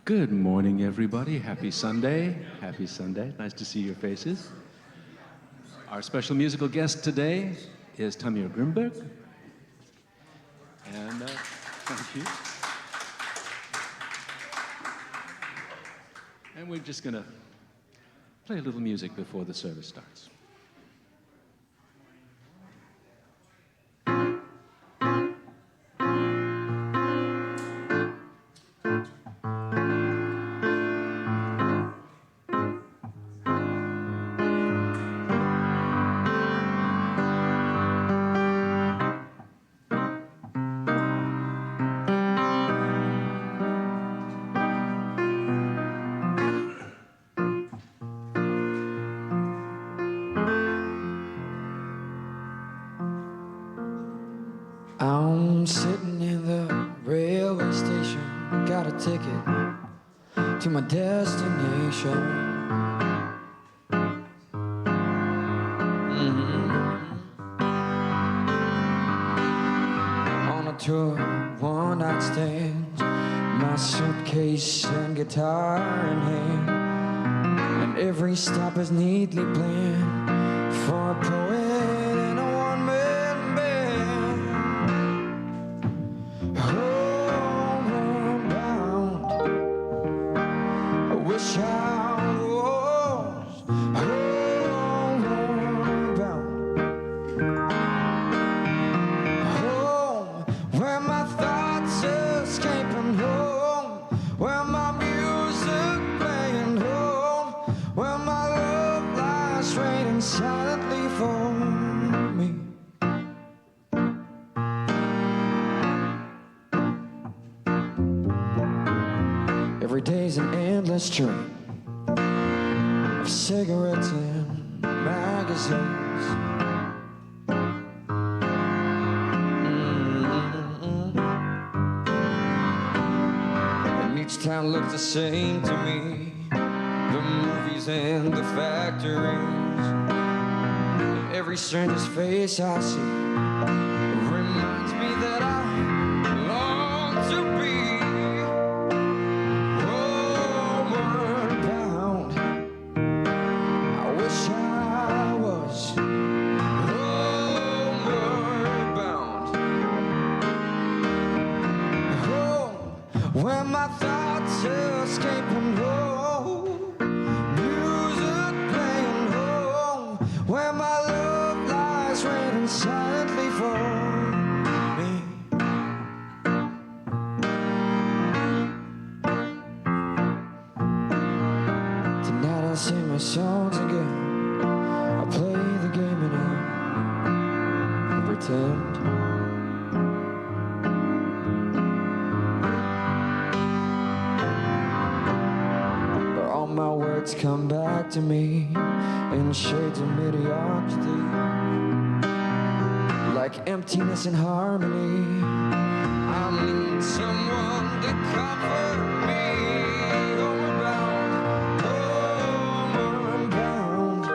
Good morning, everybody. Happy Sunday. Happy Sunday. Nice to see your faces. Our special musical guest today is Tamir Grinberg. And thank you. And we're just going to play a little music before the service starts. I'm sitting in the railway station, got a ticket to my destination. On a tour, one-night stands, my suitcase and guitar in hand, and every stop is neatly planned for a poet and a one-man band. Homeward bound, I wish I was homeward bound. Home, where my thoughts escaping, home, where my music playing, home, where my love lies waiting silently for me. Every day's an endless stream of cigarettes and magazines. And each town looks the same to me, the movies and the factories. And every stranger's face I see reminds me that I long to be homeward bound. I wish I was homeward bound. Home, where my thoughts escaping, home, music playing, home, where my love lies waiting silently for me. Tonight I'll sing my songs again, I'll play the game and I'll pretend. But all my words come back to me in shades of mediocrity, like emptiness and harmony. I need someone to comfort me. Homeward bound, homeward bound.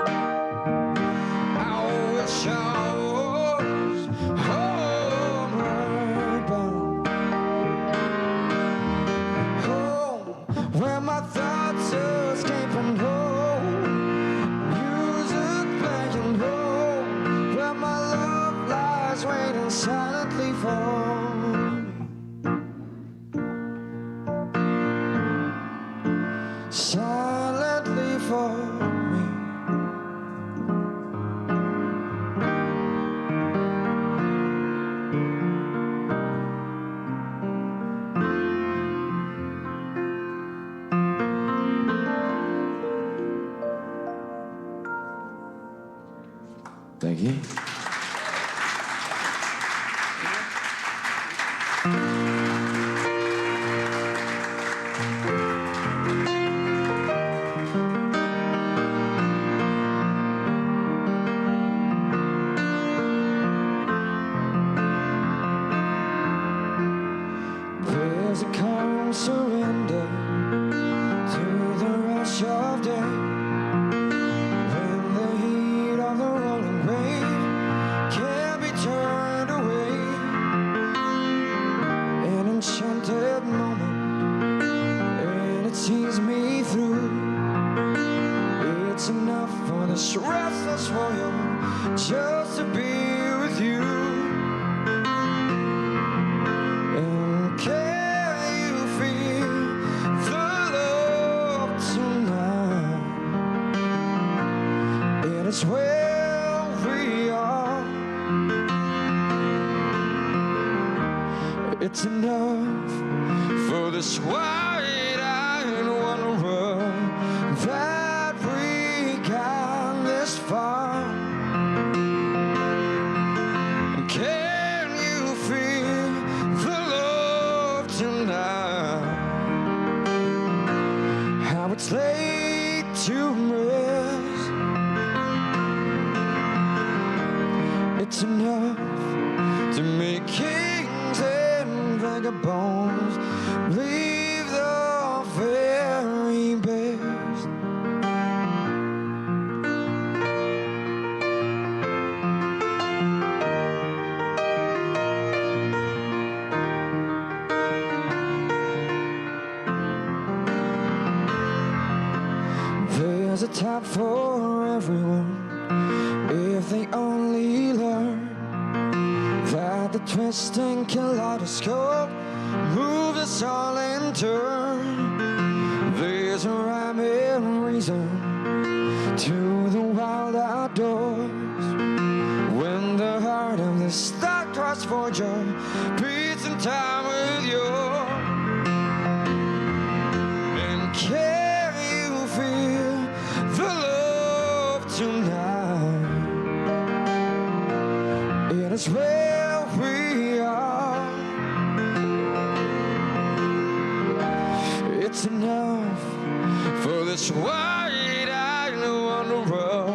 I wish I was homeward bound. Home, where my thoughts escaping, home, music playing, home, where my love lies waiting silently for me. Silently for me. Thank you. else for you, just to be with you. And can you feel the love tonight? It is where we are. It's enough for this wide-eyed wanderer that we got this far. Can you feel the love tonight? How it's laid to rest. It's enough to make kings and vagabonds leave the very best. There's a time for everyone if they only learn that the twisting kaleidoscope moves us all in turn. There's a rhyme and reason to the wild outdoors when the heart of the star-crossed Voyager beats in time with yours. And can you feel the love tonight? It is where we are. It's enough for this wide-eyed wanderer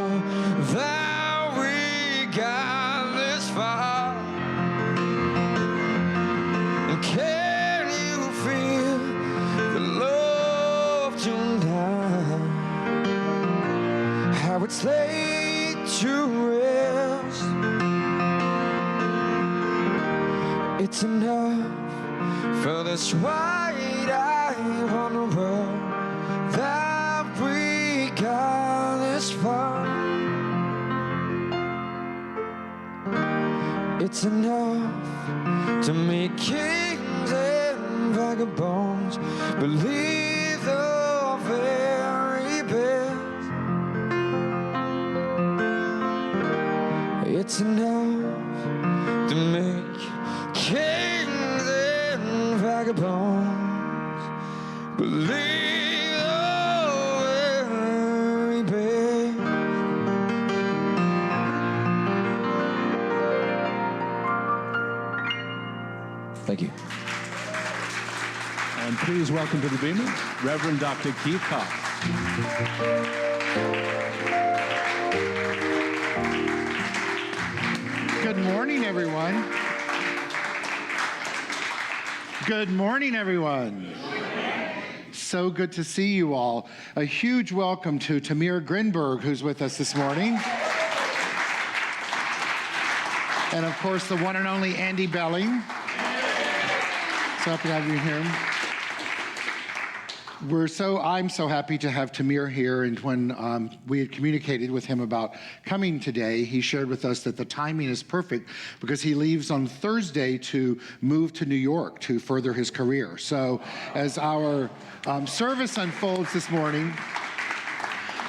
that we got this far. And can you feel the love tonight? How it's laid to rest. It's enough for this wide-eyed wanderer that we got this far. It's enough to make kings and vagabonds believe the very best. It's enough to make kings and vagabonds believe the very best. Thank you. And please welcome to the Beamer, Reverend Dr. Keith Cox. Good morning, everyone. Good morning, everyone. So good to see you all. A huge welcome to Tamir Grinberg, who's with us this morning. And of course, the one and only Andy Belling. So happy to have you here. I'm so happy to have Tamir here, and when we had communicated with him about coming today, he shared with us that the timing is perfect because he leaves on Thursday to move to New York to further his career. So as our service unfolds this morning,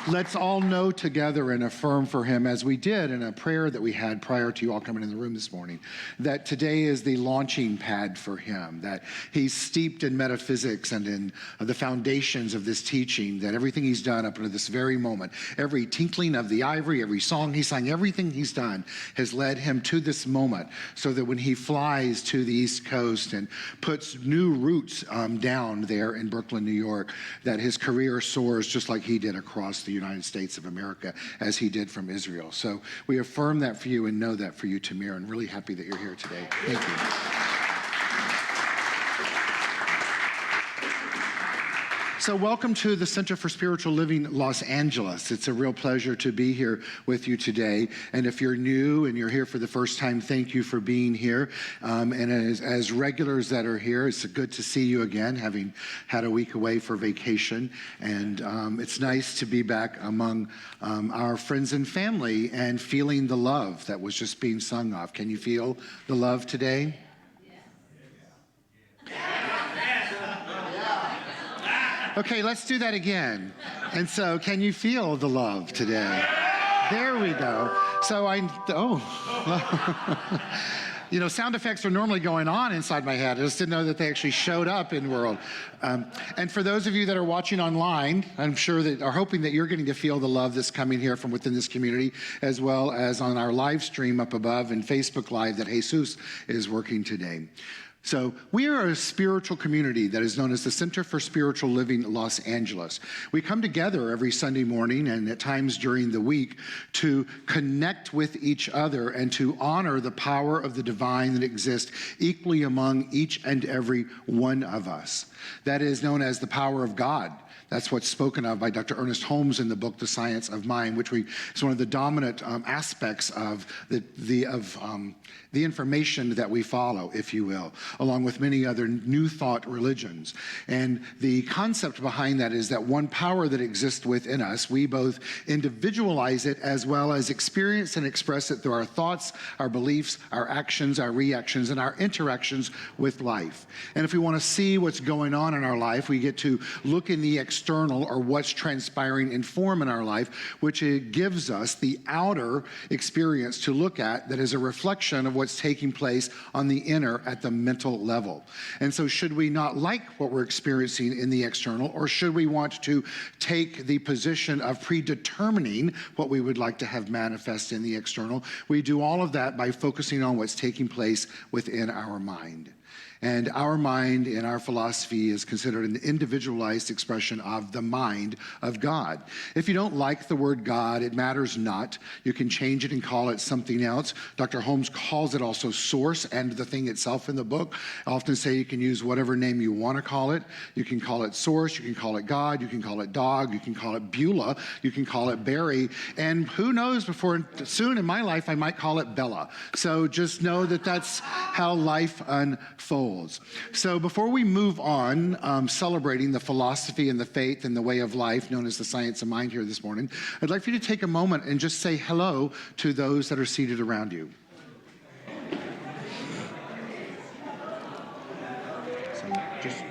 let's all know together and affirm for him, as we did in a prayer that we had prior to you all coming in the room this morning, that today is the launching pad for him, that he's steeped in metaphysics and in the foundations of this teaching, that everything he's done up until this very moment, every tinkling of the ivory, every song he sang, everything he's done has led him to this moment, so that when he flies to the East Coast and puts new roots down there in Brooklyn, New York, that his career soars just like he did across the United States of America, as he did from Israel. So we affirm that for you and know that for you, Tamir, and really happy that you're here today. Thank you. So welcome to the Center for Spiritual Living, Los Angeles. It's a real pleasure to be here with you today. And if you're new and you're here for the first time, thank you for being here. And as regulars that are here, it's good to see you again, having had a week away for vacation. And it's nice to be back among our friends and family and feeling the love that was just being sung off. Can you feel the love today? Okay, let's do that again. And so, can you feel the love today? There we go. So sound effects are normally going on inside my head. I just didn't know that they actually showed up in the world. And for those of you that are watching online, I'm sure that are hoping that you're getting to feel the love that's coming here from within this community, as well as on our live stream up above and Facebook Live that Jesus is working today. So we are a spiritual community that is known as the Center for Spiritual Living Los Angeles. We come together every Sunday morning and at times during the week to connect with each other and to honor the power of the divine that exists equally among each and every one of us. That is known as the power of God. That's what's spoken of by Dr. Ernest Holmes in the book, The Science of Mind, which is one of the dominant aspects of the information that we follow, if you will, along with many other New Thought religions. And the concept behind that is that one power that exists within us, we both individualize it as well as experience and express it through our thoughts, our beliefs, our actions, our reactions, and our interactions with life. And if we want to see what's going on in our life, we get to look in the external or what's transpiring in form in our life, which it gives us the outer experience to look at that is a reflection of what's taking place on the inner at the mental level. And so should we not like what we're experiencing in the external, or should we want to take the position of predetermining what we would like to have manifest in the external? We do all of that by focusing on what's taking place within our mind. And our mind in our philosophy is considered an individualized expression of the mind of God. If you don't like the word God, it matters not. You can change it and call it something else. Dr. Holmes calls it also source and the thing itself in the book. I often say you can use whatever name you want to call it. You can call it source, you can call it God, you can call it dog, you can call it Beulah, you can call it Barry, and who knows, before soon in my life I might call it Bella. So just know that that's how life unfolds. So before we move on, celebrating the philosophy and the faith and the way of life known as the Science of Mind here this morning, I'd like for you to take a moment and just say hello to those that are seated around you. So just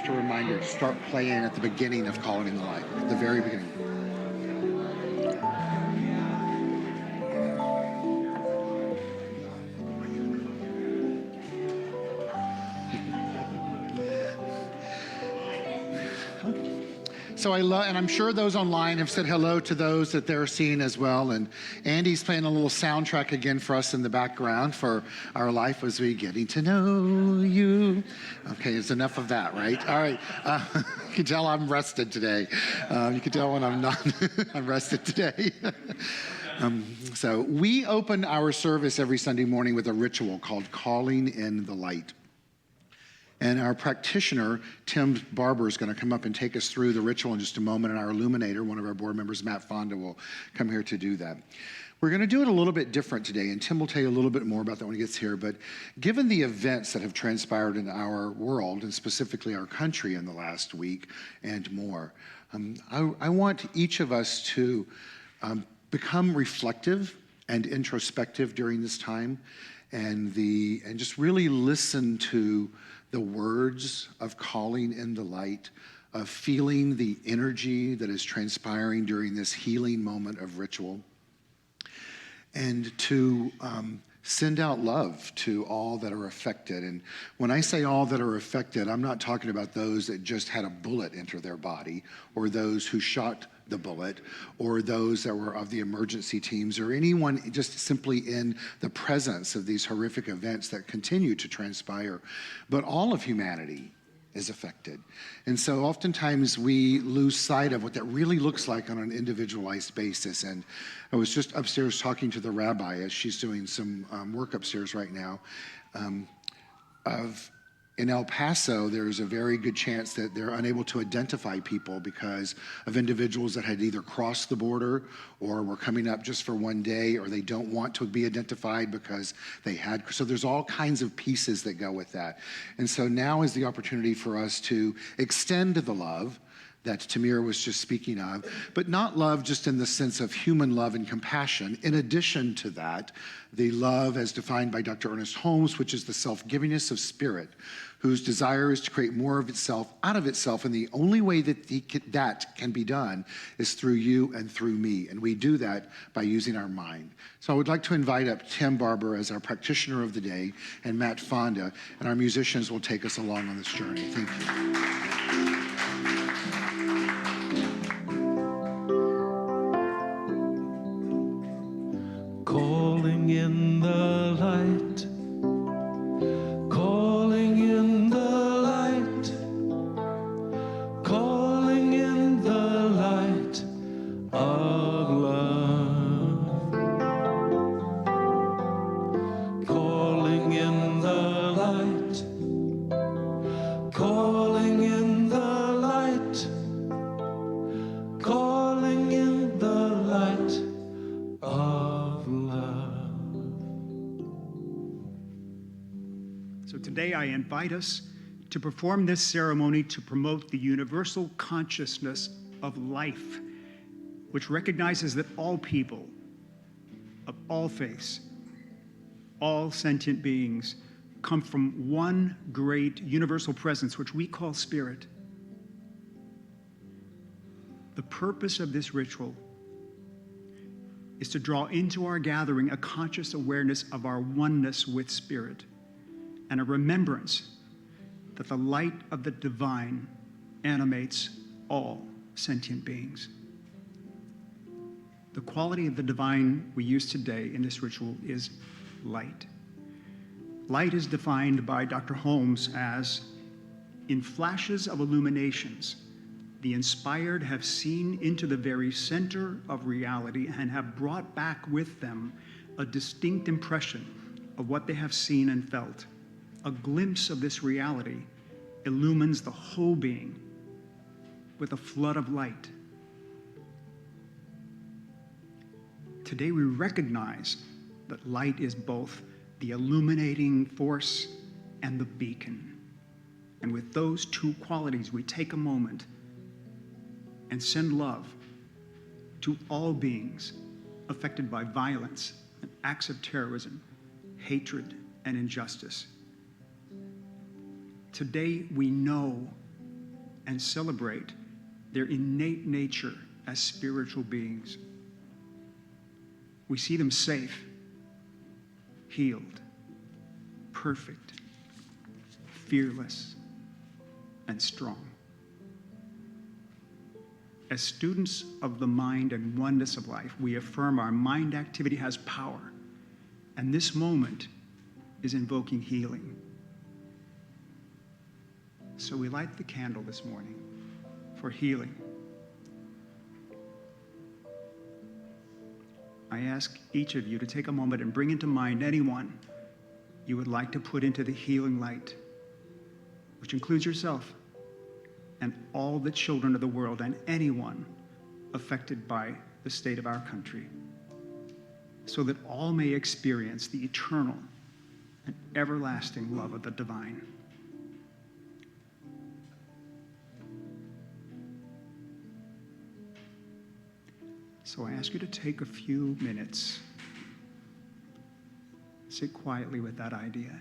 a reminder to start playing at the beginning of Calling in the Light, at the very beginning. So I love, and I'm sure those online have said hello to those that they're seeing as well. And Andy's playing a little soundtrack again for us in the background for our life as we getting to know you. Okay, it's enough of that, right? All right. You can tell I'm rested today. You can tell when I'm not. I'm rested today. So we open our service every Sunday morning with a ritual called Calling in the Light. And our practitioner, Tim Barber, is going to come up and take us through the ritual in just a moment. And our illuminator, one of our board members, Matt Fonda, will come here to do that. We're going to do it a little bit different today, and Tim will tell you a little bit more about that when he gets here. But given the events that have transpired in our world, and specifically our country in the last week and more, I want each of us to become reflective and introspective during this time, and just really listen to the words of calling in the light, of feeling the energy that is transpiring during this healing moment of ritual, and to send out love to all that are affected. And when I say all that are affected, I'm not talking about those that just had a bullet enter their body, or those who shot the bullet, or those that were of the emergency teams, or anyone just simply in the presence of these horrific events that continue to transpire. But all of humanity is affected. And so oftentimes we lose sight of what that really looks like on an individualized basis. And I was just upstairs talking to the rabbi as she's doing some work upstairs right now, of In El Paso, there's a very good chance that they're unable to identify people because of individuals that had either crossed the border or were coming up just for one day, or they don't want to be identified because they had. So there's all kinds of pieces that go with that. And so now is the opportunity for us to extend the love that Tamir was just speaking of, but not love just in the sense of human love and compassion. In addition to that, the love as defined by Dr. Ernest Holmes, which is the self-givingness of spirit, whose desire is to create more of itself out of itself, and the only way that that can be done is through you and through me, and we do that by using our mind. So I would like to invite up Tim Barber as our practitioner of the day, and Matt Fonda, and our musicians will take us along on this journey. Thank you. Calling in the light, calling in the light, calling in the light of love, calling in the light, calling in the light, calling in the light of love. So today I invite us to perform this ceremony to promote the universal consciousness of life, which recognizes that all people of all faiths, all sentient beings, come from one great universal presence, which we call spirit. The purpose of this ritual is to draw into our gathering a conscious awareness of our oneness with spirit and a remembrance that the light of the divine animates all sentient beings. The quality of the divine we use today in this ritual is light. Light is defined by Dr. Holmes as, in flashes of illuminations, the inspired have seen into the very center of reality and have brought back with them a distinct impression of what they have seen and felt. A glimpse of this reality illumines the whole being with a flood of light. Today we recognize that light is both the illuminating force and the beacon. And with those two qualities, we take a moment and send love to all beings affected by violence and acts of terrorism, hatred, and injustice. Today, we know and celebrate their innate nature as spiritual beings. We see them safe, healed, perfect, fearless, and strong. As students of the mind and oneness of life, we affirm our mind activity has power, and this moment is invoking healing. So we light the candle this morning for healing. I ask each of you to take a moment and bring into mind anyone you would like to put into the healing light, which includes yourself and all the children of the world and anyone affected by the state of our country, so that all may experience the eternal and everlasting love of the divine. So I ask you to take a few minutes, sit quietly with that idea.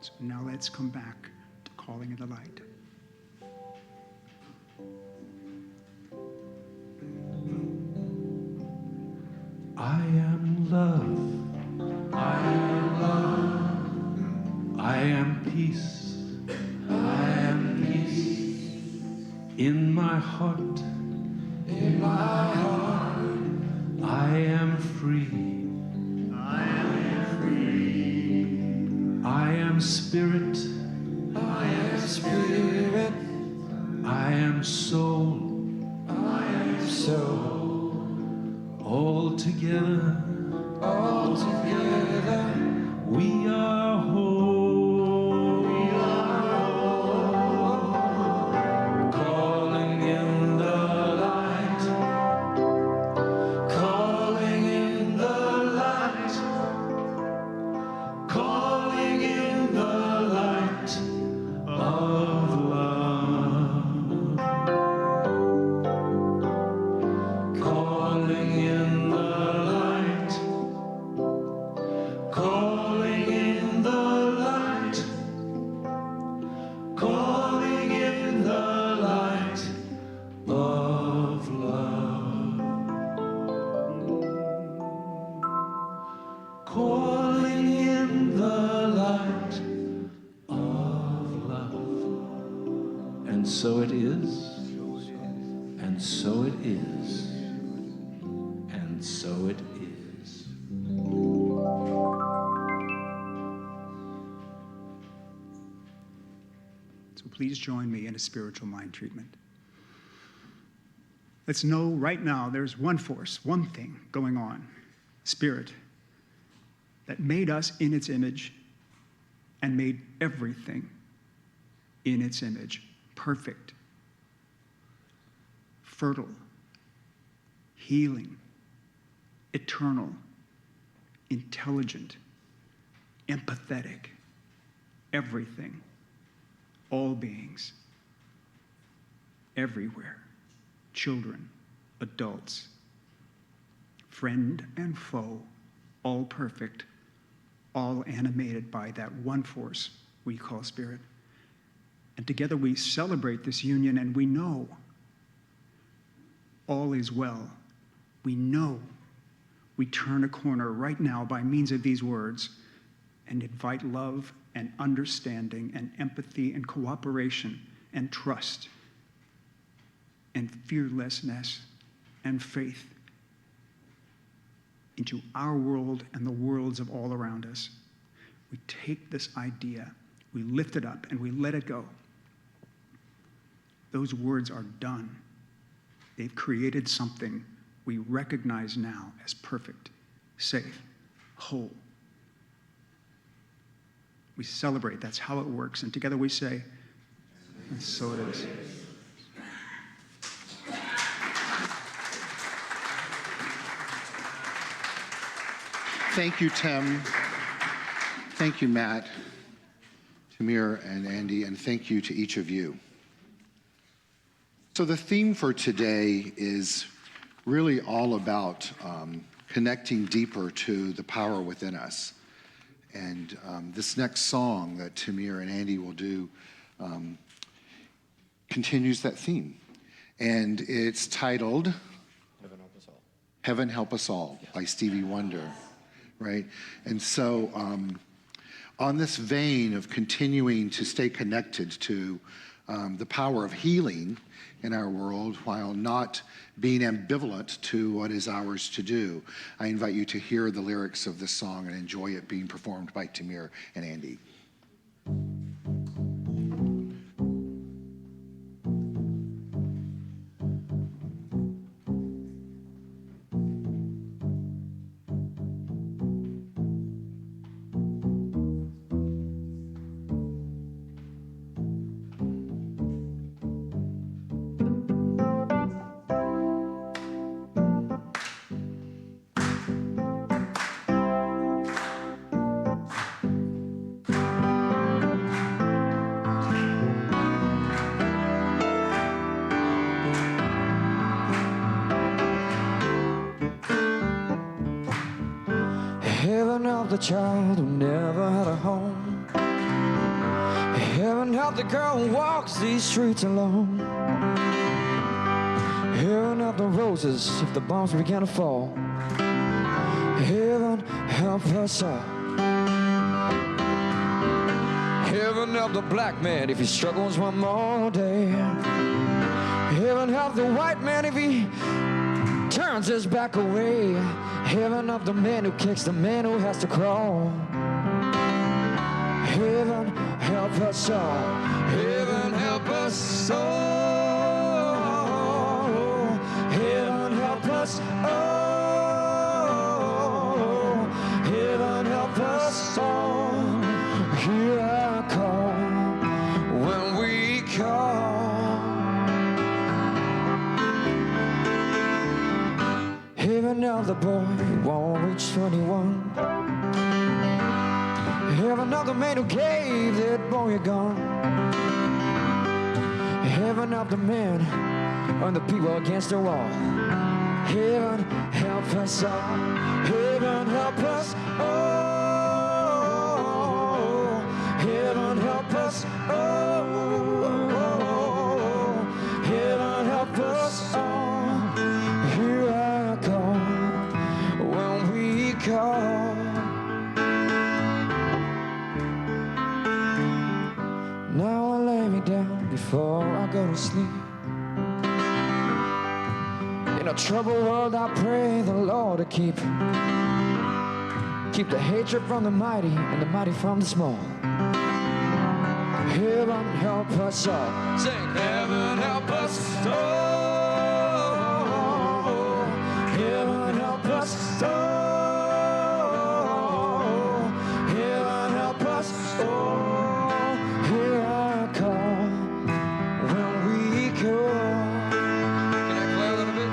So now let's come back to calling in the light. I am love. I am love. I am peace. I am peace. In my heart. In my heart. I am free. I am free. I am spirit. I am spirit. I am soul. I am soul. All together, we are whole. We are whole. Calling in the light, calling in the light, calling in the light of love. Calling in calling in the light, calling in the light of love, calling in the light of love. And so it is, and so it is, and so it is. So please join me in a spiritual mind treatment. Let's know right now there's one force, one thing going on, spirit, that made us in its image and made everything in its image, perfect, fertile, healing, eternal, intelligent, empathetic, everything. All beings, everywhere, children, adults, friend and foe, all perfect, all animated by that one force we call spirit. And together we celebrate this union, and we know all is well. We know we turn a corner right now by means of these words and invite love and understanding and empathy and cooperation and trust and fearlessness and faith into our world and the worlds of all around us. We take this idea, we lift it up, and we let it go. Those words are done. They've created something we recognize now as perfect, safe, whole. We celebrate, that's how it works. And together we say, and so it is. Thank you, Tim. Thank you, Matt, Tamir, and Andy, and thank you to each of you. So the theme for today is really all about connecting deeper to the power within us. And this next song that Tamir and Andy will do continues that theme. And it's titled Heaven Help Us All. Heaven Help Us All by Stevie Wonder, right? And so on this vein of continuing to stay connected to the power of healing in our world while not being ambivalent to what is ours to do, I invite you to hear the lyrics of this song and enjoy it being performed by Tamir and Andy. Heaven help the child who never had a home. Heaven help the girl who walks these streets alone. Heaven help the roses if the bombs begin to fall. Heaven help us all. Heaven help the black man if he struggles one more day. Heaven help the white man if he turns his back away. Heaven help the man who kicks the man who has to crawl. Heaven help us all. Heaven help us all. Heaven help us all. Heaven help us all. Hear our call when we call. Heaven help the boy who won't reach 21. Heaven help the man who gave that boy a gun. Heaven help the man and the people against the wall. Heaven help us all. Heaven help us all. Heaven help us all. Heaven help us all. Hear our call when we call. Now I lay me down before I go to sleep. In a troubled world I pray the Lord to keep the hatred from the mighty and the mighty from the small. Heaven help us all. Sing, heaven help us all. Heaven help us all. Heaven help us all. Hear our call when we call. Can I play a little bit?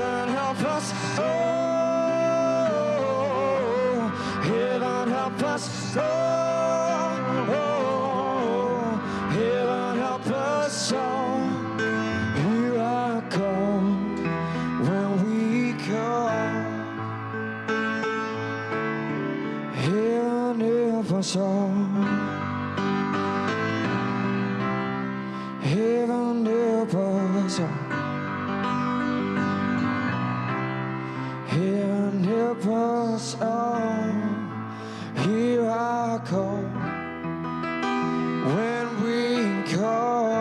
Heaven help us all. Heaven help us all. Hear our call when we call.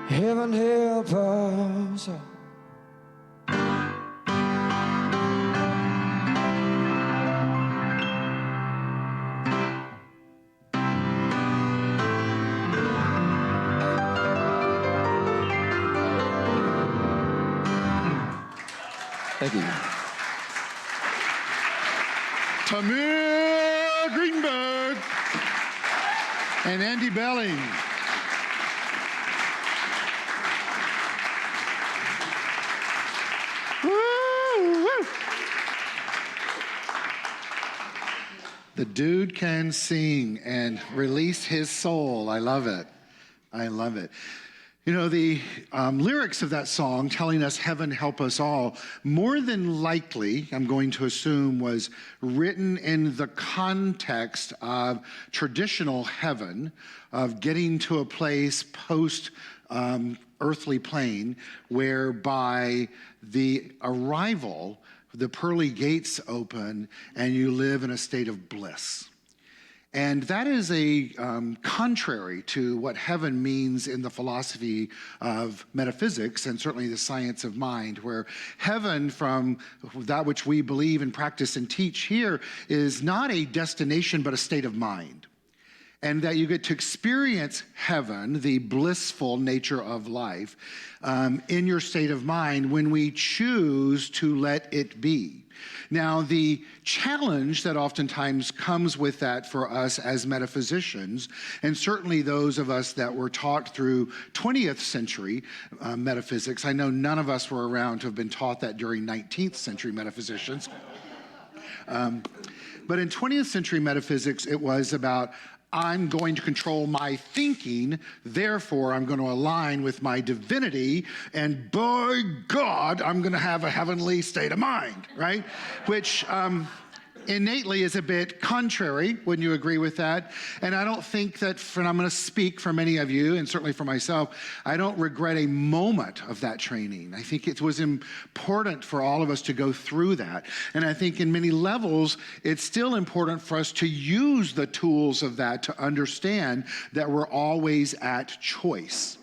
Heaven help us all. Thank you. Tamir Grinberg and Andy Belling. Woo! The dude can sing and release his soul. I love it. I love it. You know, the lyrics of that song, telling us heaven help us all, more than likely, I'm going to assume, was written in the context of traditional heaven, of getting to a place post earthly plane, whereby the arrival, the pearly gates open, and you live in a state of bliss. And that is a contrary to what heaven means in the philosophy of metaphysics and certainly the science of mind, where heaven, from that which we believe and practice and teach here, is not a destination but a state of mind. and that you get to experience heaven, the blissful nature of life, in your state of mind when we choose to let it be. Now, the challenge that oftentimes comes with that for us as metaphysicians, and certainly those of us that were taught through 20th century metaphysics, I know none of us were around to have been taught that during 19th century metaphysicians. But in 20th century metaphysics, it was about, I'm going to control my thinking, therefore I'm going to align with my divinity, and by God, I'm going to have a heavenly state of mind, right? Which innately is a bit contrary. Wouldn't you agree with that? And I don't think that, and I'm going to speak for many of you, and certainly for myself, I don't regret a moment of that training. I think it was important for all of us to go through that. And I think in many levels, it's still important for us to use the tools of that to understand that we're always at choice.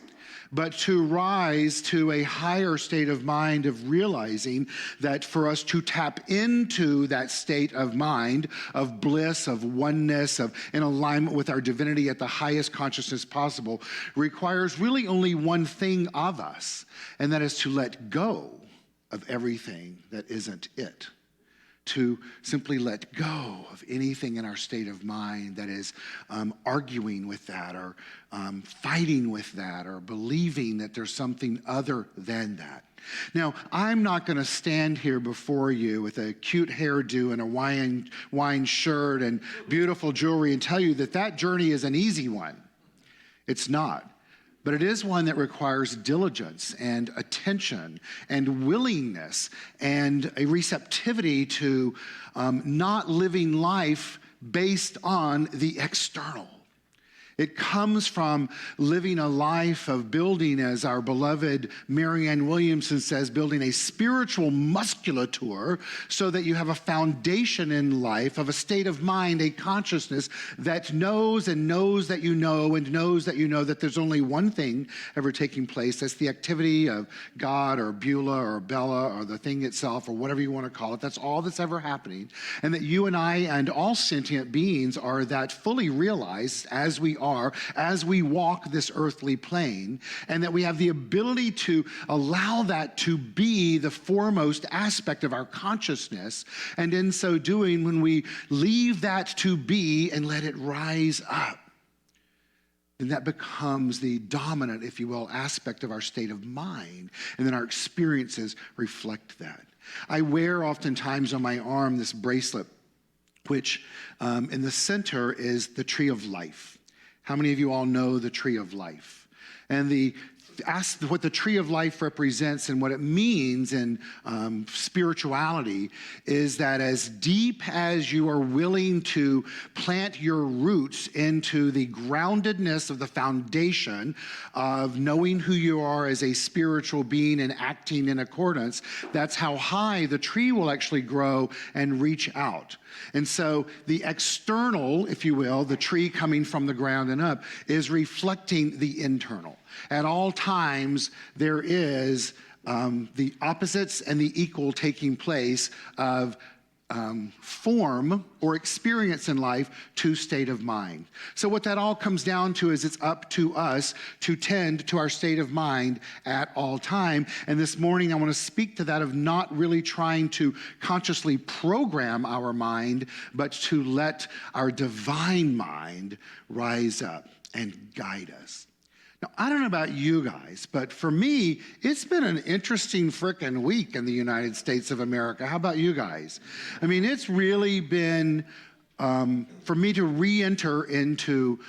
But to rise to a higher state of mind of realizing that for us to tap into that state of mind, of bliss, of oneness, of in alignment with our divinity at the highest consciousness possible, requires really only one thing of us, and that is to let go of everything that isn't it. To simply let go of anything in our state of mind that is arguing with that, or fighting with that, or believing that there's something other than that. Now, I'm not going to stand here before you with a cute hairdo and a wine shirt and beautiful jewelry and tell you that that journey is an easy one. It's not. But it is one that requires diligence and attention and willingness and a receptivity to not living life based on the external. It comes from living a life of building, as our beloved Marianne Williamson says, building a spiritual musculature so that you have a foundation in life of a state of mind, a consciousness that knows and knows that you know and knows that you know that there's only one thing ever taking place. That's the activity of God or Beulah or Bella or the thing itself or whatever you want to call it. That's all that's ever happening. And that you and I and all sentient beings are that fully realized as we are, as we walk this earthly plane, and that we have the ability to allow that to be the foremost aspect of our consciousness, and in so doing, when we leave that to be and let it rise up, then that becomes the dominant, if you will, aspect of our state of mind, and then our experiences reflect that. I wear oftentimes on my arm this bracelet, which in the center is the tree of life. How many of you all know the tree of life? And what the tree of life represents and what it means in spirituality is that as deep as you are willing to plant your roots into the groundedness of the foundation of knowing who you are as a spiritual being and acting in accordance, that's how high the tree will actually grow and reach out. And so the external, if you will, the tree coming from the ground and up, is reflecting the internal. At all times, there is the opposites and the equal taking place of form or experience in life to state of mind. So what that all comes down to is it's up to us to tend to our state of mind at all time. And this morning I want to speak to that of not really trying to consciously program our mind, but to let our divine mind rise up and guide us. Now, I don't know about you guys, but for me, it's been an interesting frickin' week in the United States of America. How about you guys? I mean, it's really been, for me to re-enter into,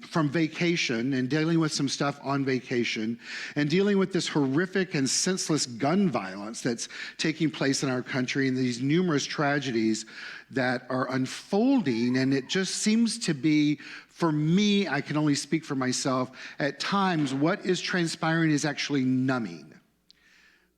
from vacation and dealing with some stuff on vacation and dealing with this horrific and senseless gun violence that's taking place in our country and these numerous tragedies that are unfolding, and it just seems to be, for me, I can only speak for myself, at times what is transpiring is actually numbing.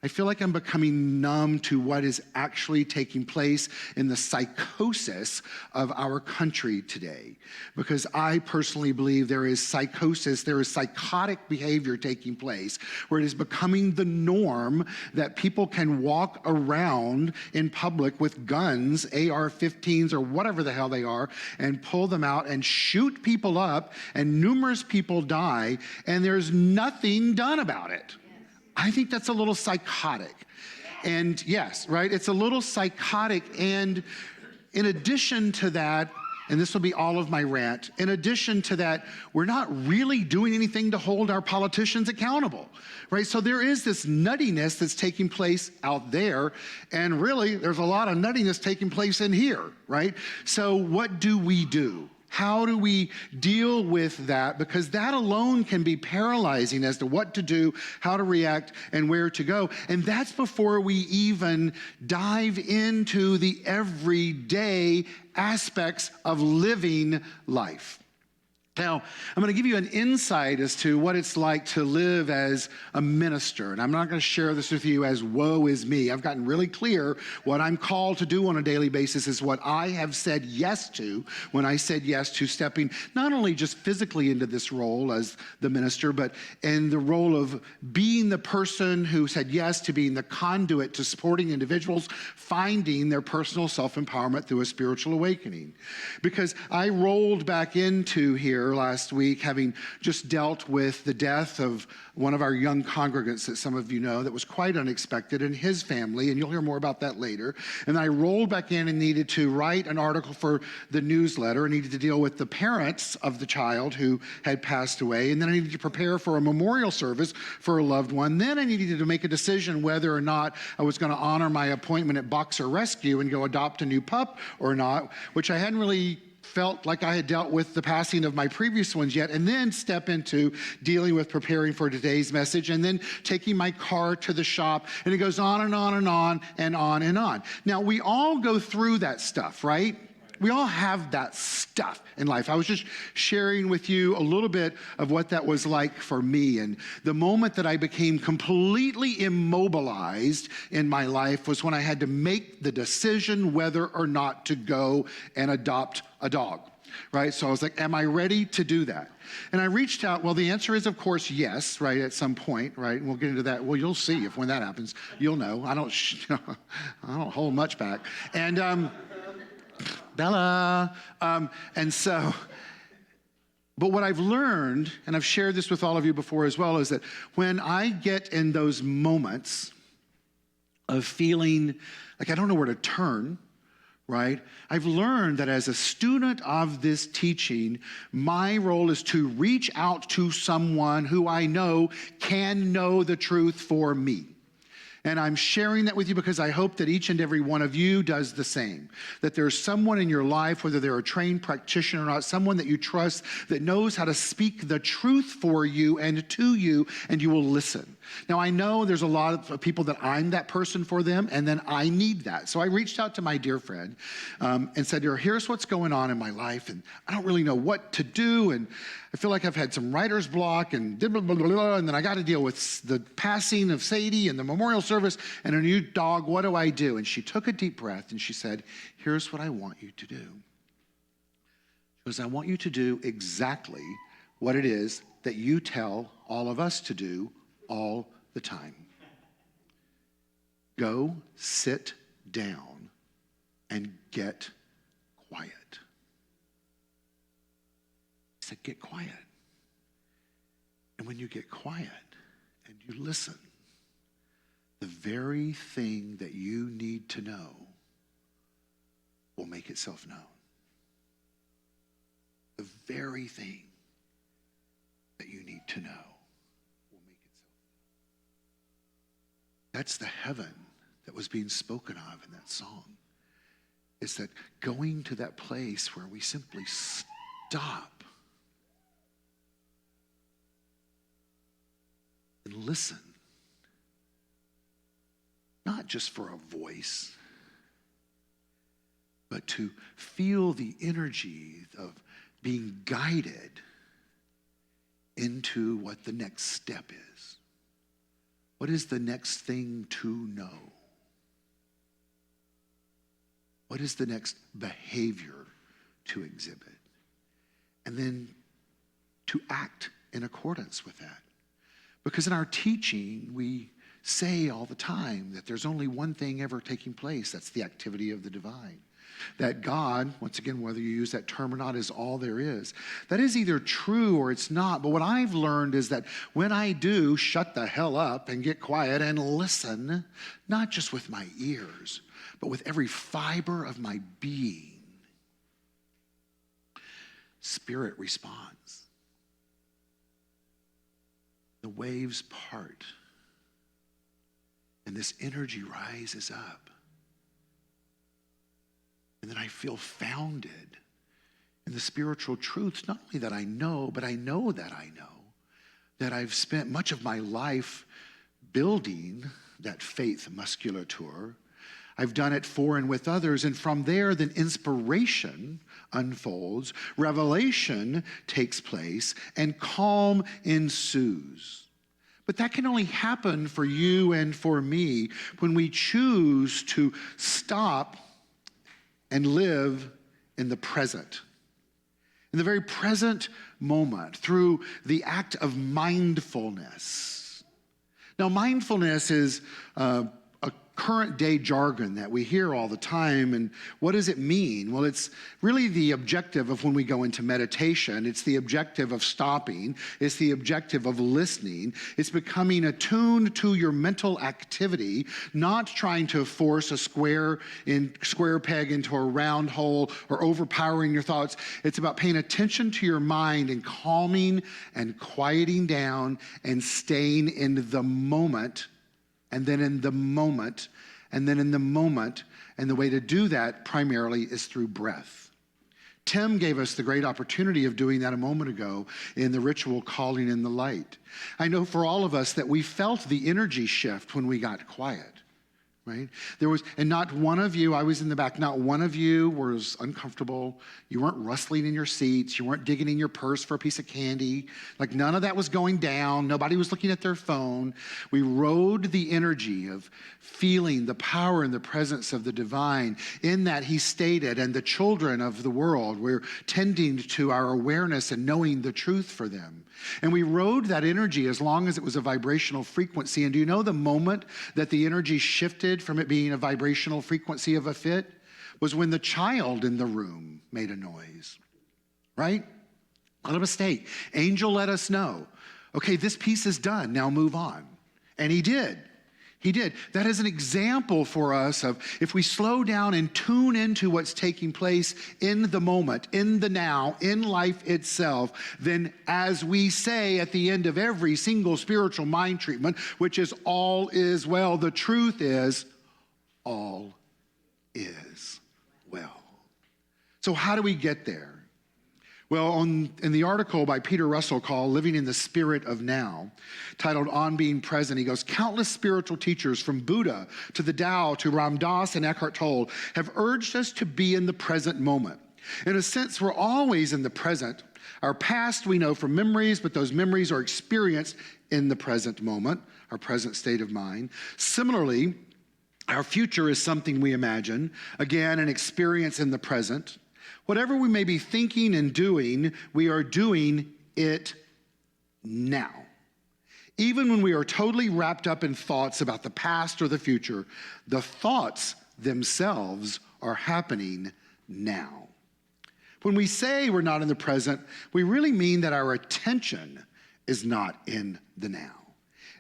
I feel like I'm becoming numb to what is actually taking place in the psychosis of our country today. Because I personally believe there is psychosis, there is psychotic behavior taking place, where it is becoming the norm that people can walk around in public with guns, AR-15s or whatever the hell they are, and pull them out and shoot people up, and numerous people die, and there's nothing done about it. I think that's a little psychotic. And yes, right, it's a little psychotic. And in addition to that, and this will be all of my rant, in addition to that, we're not really doing anything to hold our politicians accountable, right? So there is this nuttiness that's taking place out there, and really, there's a lot of nuttiness taking place in here, right? So what do we do? How do we deal with that? Because that alone can be paralyzing as to what to do, how to react, and where to go. And that's before we even dive into the everyday aspects of living life. Now, I'm going to give you an insight as to what it's like to live as a minister. And I'm not going to share this with you as woe is me. I've gotten really clear what I'm called to do on a daily basis is what I have said yes to when I said yes to stepping not only just physically into this role as the minister, but in the role of being the person who said yes to being the conduit to supporting individuals finding their personal self-empowerment through a spiritual awakening. Because I rolled back into here last week, having just dealt with the death of one of our young congregants that some of you know that was quite unexpected, and his family, and you'll hear more about that later. And I rolled back in and needed to write an article for the newsletter. I needed to deal with the parents of the child who had passed away, and then I needed to prepare for a memorial service for a loved one. Then I needed to make a decision whether or not I was going to honor my appointment at Boxer Rescue and go adopt a new pup or not, which I hadn't really felt like I had dealt with the passing of my previous ones yet, and then step into dealing with preparing for today's message, and then taking my car to the shop, and it goes on and on and on and on and on. Now, we all go through that stuff, right? We all have that stuff in life. I was just sharing with you a little bit of what that was like for me. And the moment that I became completely immobilized in my life was when I had to make the decision whether or not to go and adopt a dog, right? So I was like, am I ready to do that? And I reached out. Well, the answer is, of course, yes, right, at some point, right? And we'll get into that. Well, you'll see if when that happens, you'll know. I don't hold much back. And Bella. And so, but what I've learned, and I've shared this with all of you before as well, is that when I get in those moments of feeling like I don't know where to turn, right? I've learned that as a student of this teaching, my role is to reach out to someone who I know can know the truth for me. And I'm sharing that with you because I hope that each and every one of you does the same. That there's someone in your life, whether they're a trained practitioner or not, someone that you trust that knows how to speak the truth for you and to you, and you will listen. Now, I know there's a lot of people that I'm that person for them, and then I need that. So I reached out to my dear friend and said, here's what's going on in my life, and I don't really know what to do, and I feel like I've had some writer's block, and blah, blah, blah, blah, and then I got to deal with the passing of Sadie and the memorial service and a new dog. What do I do? And she took a deep breath, and she said, here's what I want you to do. She goes, I want you to do exactly what it is that you tell all of us to do all the time. Go sit down and get quiet. He said, get quiet. And when you get quiet and you listen, the very thing that you need to know will make itself known. The very thing that you need to know will make itself known. That's the heaven that was being spoken of in that song. It's that going to that place where we simply stop and listen. Not just for a voice, but to feel the energy of being guided into what the next step is. What is the next thing to know? What is the next behavior to exhibit? And then to act in accordance with that. Because in our teaching, we say all the time that there's only one thing ever taking place. That's the activity of the divine. That God, once again, whether you use that term or not, is all there is. That is either true or it's not. But what I've learned is that when I do shut the hell up and get quiet and listen, not just with my ears, but with every fiber of my being, Spirit responds. The waves part, and this energy rises up. And then I feel founded in the spiritual truths, not only that I know, but I know that I know that I've spent much of my life building that faith musculature. I've done it for and with others, and from there, then inspiration unfolds, revelation takes place, and calm ensues. But that can only happen for you and for me when we choose to stop and live in the present. In the very present moment, through the act of mindfulness. Now, mindfulness is a current day jargon that we hear all the time. And what does it mean? Well, it's really the objective of when we go into meditation. It's the objective of stopping. It's the objective of listening. It's becoming attuned to your mental activity, not trying to force a square peg into a round hole or overpowering your thoughts. It's about paying attention to your mind and calming and quieting down and staying in the moment. And then in the moment, and then in the moment. And the way to do that primarily is through breath. Tim gave us the great opportunity of doing that a moment ago in the ritual calling in the light. I know for all of us that we felt the energy shift when we got quiet, right? And not one of you, I was in the back, not one of you was uncomfortable. You weren't rustling in your seats. You weren't digging in your purse for a piece of candy. Like none of that was going down. Nobody was looking at their phone. We rode the energy of feeling the power and the presence of the divine in that he stated, and the children of the world, we're tending to our awareness and knowing the truth for them. And we rode that energy as long as it was a vibrational frequency. And do you know the moment that the energy shifted from it being a vibrational frequency of a fit was when the child in the room made a noise, right? Not a mistake. Angel let us know, okay, this piece is done, now move on. And he did. He did. That is an example for us of if we slow down and tune into what's taking place in the moment, in the now, in life itself, then as we say at the end of every single spiritual mind treatment, which is all is well, the truth is all is well. So how do we get there? Well, in the article by Peter Russell called Living in the Spirit of Now, titled On Being Present, he goes, countless spiritual teachers from Buddha to the Tao to Ram Dass and Eckhart Tolle have urged us to be in the present moment. In a sense, we're always in the present. Our past we know from memories, but those memories are experienced in the present moment, our present state of mind. Similarly, our future is something we imagine, again, an experience in the present. Whatever we may be thinking and doing, we are doing it now. Even when we are totally wrapped up in thoughts about the past or the future, the thoughts themselves are happening now. When we say we're not in the present, we really mean that our attention is not in the now.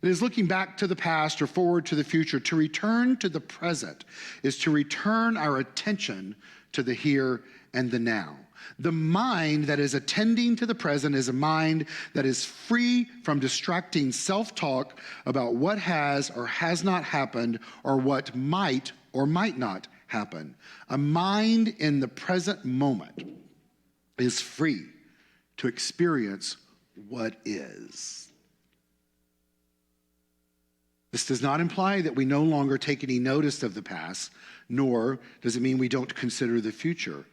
It is looking back to the past or forward to the future. To return to the present is to return our attention to the here and the now. The mind that is attending to the present is a mind that is free from distracting self-talk about what has or has not happened or what might or might not happen. A mind in the present moment is free to experience what is. This does not imply that we no longer take any notice of the past, nor does it mean we don't consider the future.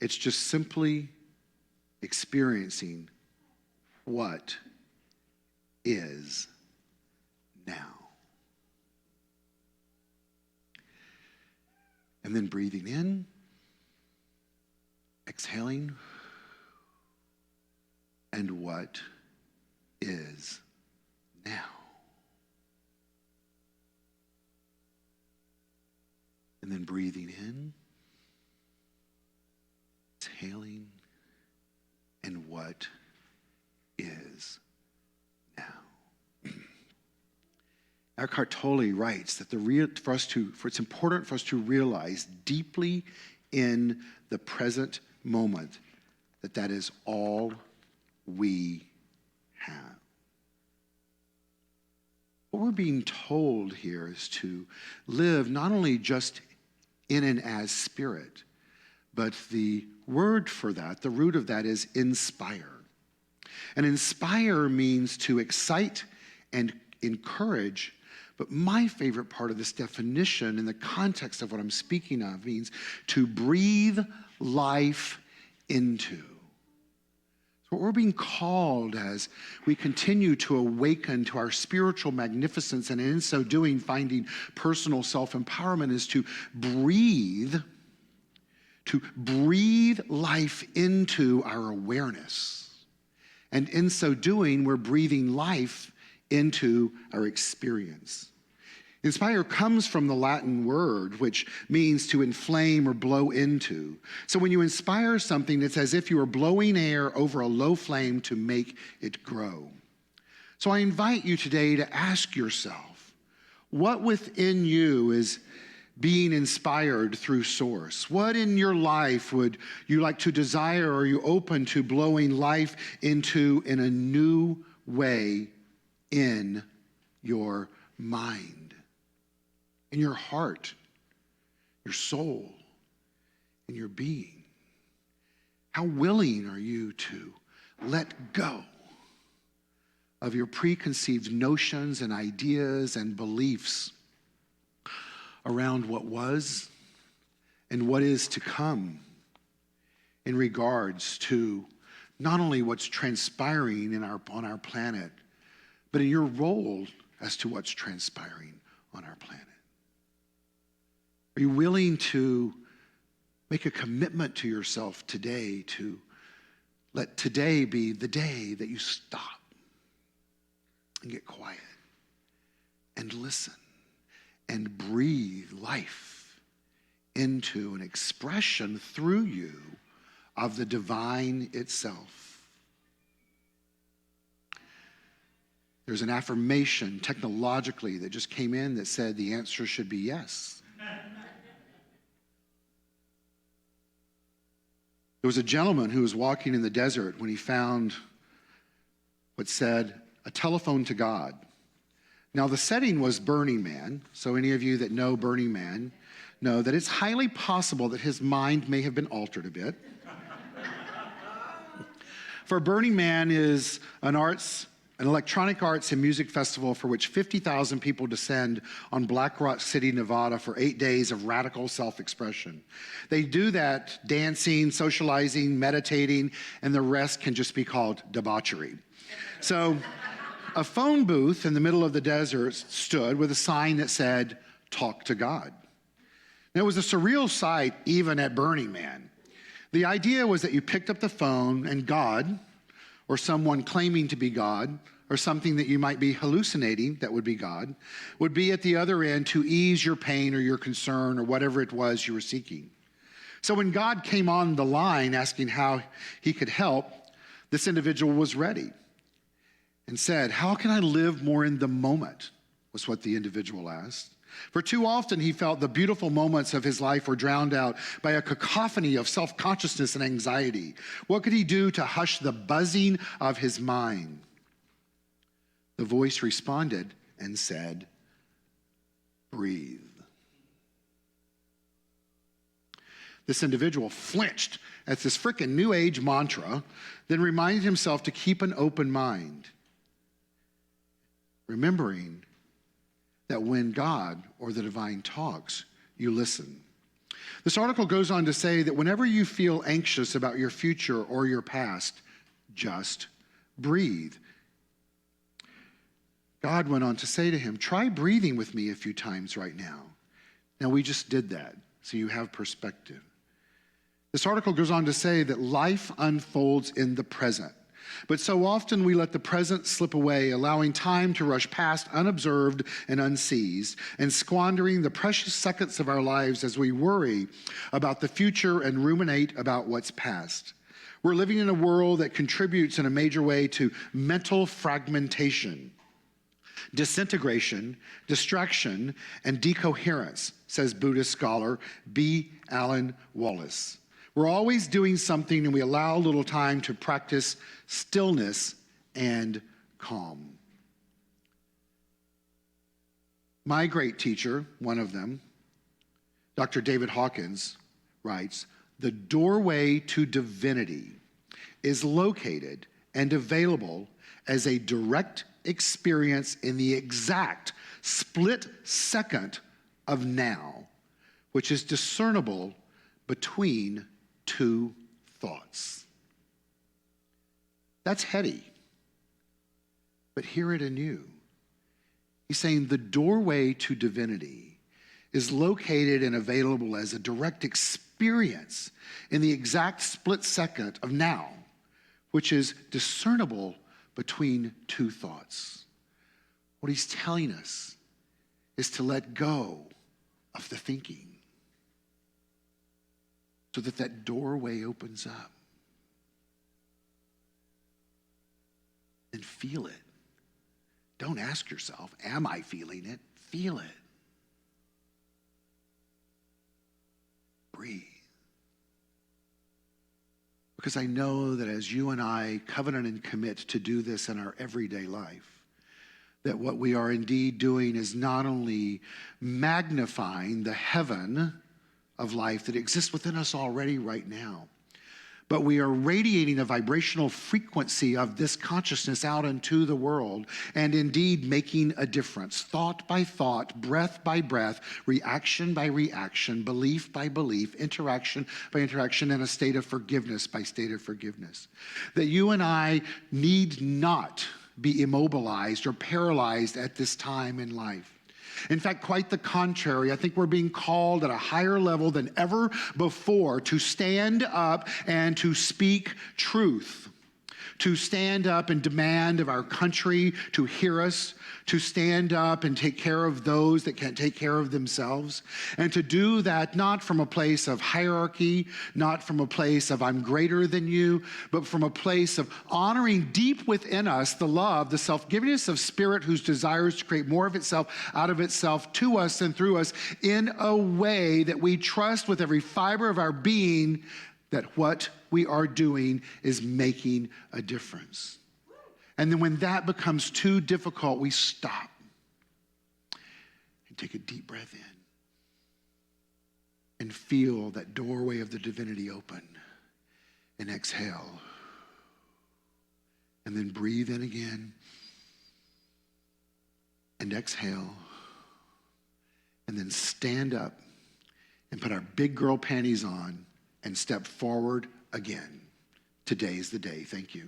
It's just simply experiencing what is now. And then breathing in, exhaling, and what is now. And then breathing in, exhaling, and what is now. Eckhart Tolle writes that it's important for us to realize deeply in the present moment that is all we have. What we're being told here is to live not only just in and as spirit, but the word for that, the root of that is inspire. And inspire means to excite and encourage, but my favorite part of this definition in the context of what I'm speaking of means to breathe life into. So what we're being called as we continue to awaken to our spiritual magnificence, and in so doing finding personal self-empowerment, is to breathe life into our awareness. And in so doing, we're breathing life into our experience. Inspire comes from the Latin word, which means to inflame or blow into. So when you inspire something, it's as if you are blowing air over a low flame to make it grow. So I invite you today to ask yourself, what within you is being inspired through source? What in your life would you like to desire, or are you open to blowing life into in a new way in your mind, in your heart, your soul, in your being? How willing are you to let go of your preconceived notions and ideas and beliefs around what was and what is to come in regards to not only what's transpiring on our planet, but in your role as to what's transpiring on our planet? Are you willing to make a commitment to yourself today to let today be the day that you stop and get quiet and listen and breathe life into an expression through you of the divine itself? There's an affirmation technologically that just came in that said the answer should be yes. There was a gentleman who was walking in the desert when he found what said, "A telephone to God." Now, the setting was Burning Man, so any of you that know Burning Man know that it's highly possible that his mind may have been altered a bit. For Burning Man is an electronic arts and music festival for which 50,000 people descend on Black Rock City, Nevada for 8 days of radical self-expression. They do that dancing, socializing, meditating, and the rest can just be called debauchery. So a phone booth in the middle of the desert stood with a sign that said, "Talk to God." And it was a surreal sight even at Burning Man. The idea was that you picked up the phone and God, or someone claiming to be God, or something that you might be hallucinating that would be God, would be at the other end to ease your pain or your concern or whatever it was you were seeking. So when God came on the line asking how he could help, this individual was ready and said, "How can I live more in the moment?" was what the individual asked. For too often he felt the beautiful moments of his life were drowned out by a cacophony of self-consciousness and anxiety. What could he do to hush the buzzing of his mind? The voice responded and said, "Breathe." This individual flinched at this frickin' New Age mantra, then reminded himself to keep an open mind, remembering that when God or the divine talks, you listen. This article goes on to say that whenever you feel anxious about your future or your past, just breathe. God went on to say to him, "Try breathing with me a few times right now." Now, we just did that. so you have perspective. This article goes on to say that life unfolds in the present. But so often we let the present slip away, allowing time to rush past unobserved and unseized, and squandering the precious seconds of our lives as we worry about the future and ruminate about what's past. We're living in a world that contributes in a major way to mental fragmentation, disintegration, distraction, and decoherence, says Buddhist scholar B. Alan Wallace. We're always doing something, and we allow little time to practice stillness and calm. My great teacher, one of them, Dr. David Hawkins, writes, "The doorway to divinity is located and available as a direct experience in the exact split second of now, which is discernible between two thoughts." That's heady, but hear it anew. He's saying the doorway to divinity is located and available as a direct experience in the exact split second of now, which is discernible between two thoughts. What he's telling us is to let go of the thinking, so that that doorway opens up. And feel it. Don't ask yourself, am I feeling it? Feel it. Breathe. Because I know that as you and I covenant and commit to do this in our everyday life, that what we are indeed doing is not only magnifying the heaven of life that exists within us already right now, but we are radiating a vibrational frequency of this consciousness out into the world, and indeed making a difference, thought by thought, breath by breath, reaction by reaction, belief by belief, interaction by interaction, and a state of forgiveness by state of forgiveness. That you and I need not be immobilized or paralyzed at this time in life. In fact, quite the contrary. I think we're being called at a higher level than ever before to stand up and to speak truth, to stand up and demand of our country to hear us, to stand up and take care of those that can't take care of themselves, and to do that not from a place of hierarchy, not from a place of I'm greater than you, but from a place of honoring deep within us the love, the self-givingness of spirit whose desires to create more of itself out of itself to us and through us in a way that we trust with every fiber of our being that what we are doing is making a difference. And then when that becomes too difficult, we stop and take a deep breath in and feel that doorway of the divinity open, and exhale. And then breathe in again and exhale. And then stand up and put our big girl panties on and step forward again. Today's the day. Thank you.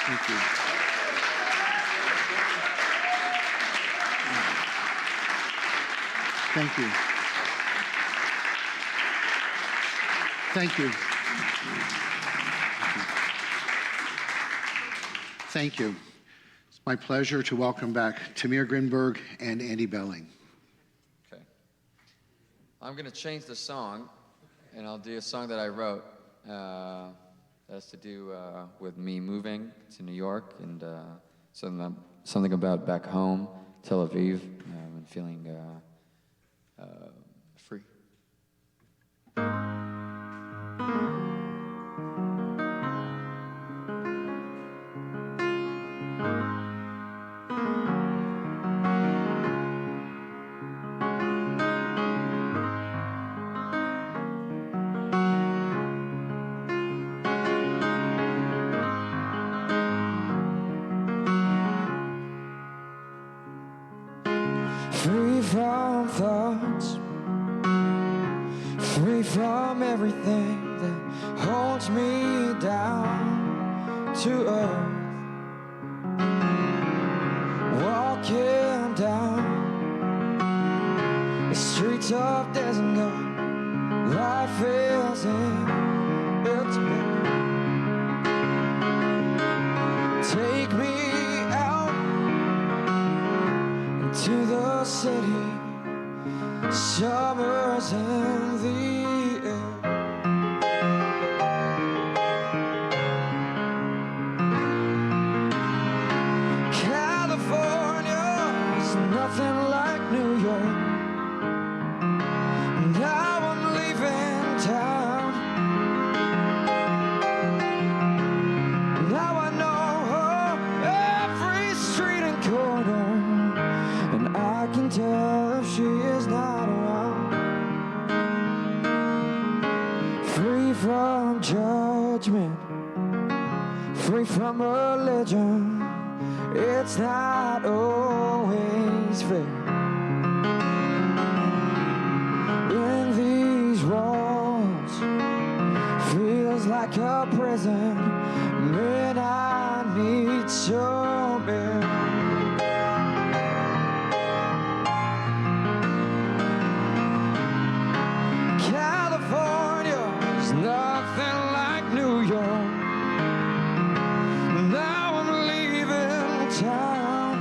Thank you. Thank you. Thank you. Thank you. It's my pleasure to welcome back Tamir Grinberg and Andy Belling. Okay. I'm going to change the song, and I'll do a song that I wrote. That's to do with me moving to New York and something about back home, Tel Aviv, and feeling free. Free from thoughts, free from everything that holds me down to earth. Walking down stars in the air. California is nothing like New York. Now I'm leaving town. Now I know every street and corner, and I can tell if she is not around. Free from judgment, free from religion. It's not always fair. In these walls, feels like a prison. Man, I need some air. California is nothing like New York. Now I'm leaving town,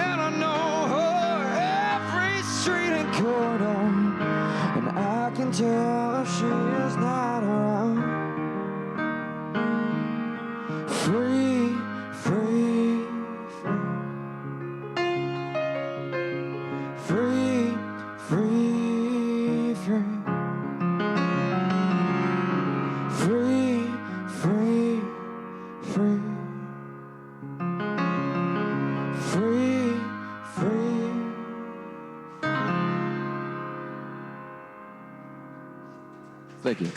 and I know every street and corner, and I can tell if she is not around. Free, free, free. Free, free, free. Free, free, free. Free, free. Thank you.